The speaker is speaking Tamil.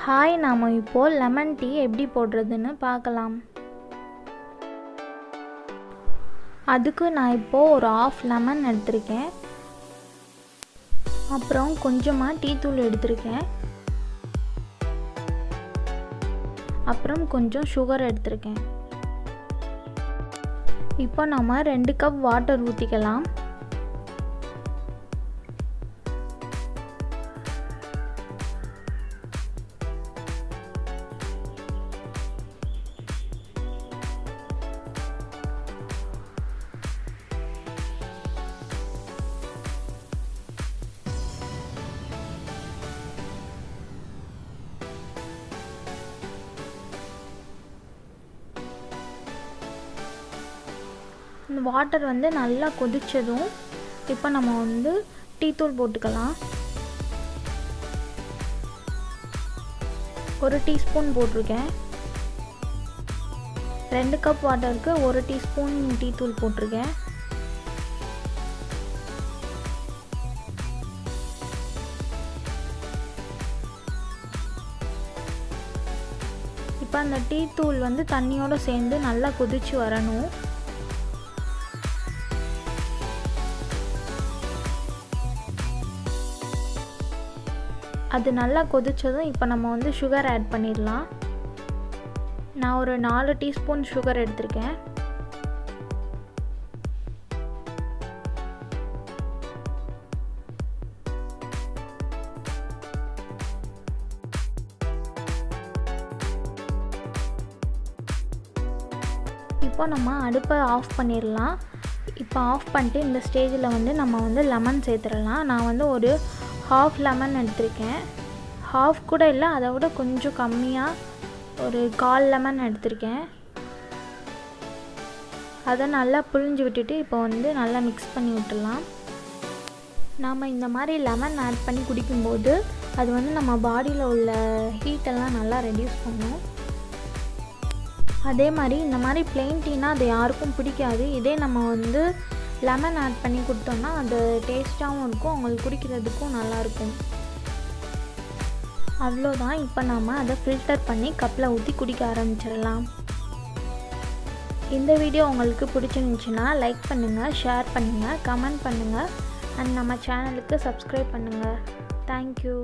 ஹாய், நாம் இப்போது லெமன் டீ எப்படி போடுறதுன்னு பார்க்கலாம். அதுக்கு நான் இப்போது ஒரு ஆஃப் லெமன் எடுத்திருக்கேன். அப்புறம் கொஞ்சமாக டீ தூள் எடுத்திருக்கேன். அப்புறம் கொஞ்சம் சுகர் எடுத்திருக்கேன். இப்போ நம்ம 2 கப் வாட்டர் ஊற்றிக்கலாம். இந்த வாட்டர் நல்லா கொதிச்சதும் இப்போ நம்ம டீ தூள் போட்டுக்கலாம். 1 டீஸ்பூன் போட்டிருக்கேன். 2 கப் வாட்டருக்கு 1 டீஸ்பூன் டீ தூள் போட்டிருக்கேன். இப்போ அந்த டீ தூள் தண்ணியோடு சேர்ந்து நல்லா கொதிச்சு வரணும். அது நல்லா கொதிச்சதும் இப்போ நம்ம சுகர் ஆட் பண்ணிடலாம். நான் ஒரு 4 டீஸ்பூன் சுகர் எடுத்திருக்கேன். இப்போ நம்ம அடுப்பை ஆஃப் பண்ணிடலாம். இப்போ ஆஃப் பண்ணிட்டு இந்த ஸ்டேஜில் நம்ம லெமன் சேர்த்துடலாம். நான் ஒரு ஹாஃப் லெமன் எடுத்திருக்கேன். ஹாஃப் கூட இல்லை, அதை விட கொஞ்சம் கம்மியாக ஒரு 1/4 லெமன் எடுத்திருக்கேன். அதை நல்லா புழிஞ்சு விட்டுட்டு இப்போ நல்லா மிக்ஸ் பண்ணி விட்டுடலாம். நாம் இந்த மாதிரி லெமன் ஆட் பண்ணி குடிக்கும்போது அது நம்ம பாடியில் உள்ள ஹீட்டெல்லாம் நல்லா ரெடியூஸ் பண்ணும். அதே மாதிரி இந்த மாதிரி ப்ளெயின் டீனா அது யாருக்கும் பிடிக்காது. இதே நம்ம லெமன் ஆட் பண்ணி கொடுத்தோம்னா அது டேஸ்ட்டாகவும் இருக்கும், அவங்களுக்கு குடிக்கிறதுக்கும் நல்லாயிருக்கும். அவ்வளோதான். இப்போ நாம் அதை ஃபில்டர் பண்ணி கப்பில் ஊற்றி குடிக்க ஆரம்பிச்சிடலாம். இந்த வீடியோ உங்களுக்கு பிடிச்சிருந்துச்சுன்னா லைக் பண்ணுங்கள், ஷேர் பண்ணுங்கள், கமெண்ட் பண்ணுங்கள் அண்ட் நம்ம சேனலுக்கு சப்ஸ்கிரைப் பண்ணுங்கள். தேங்க்யூ.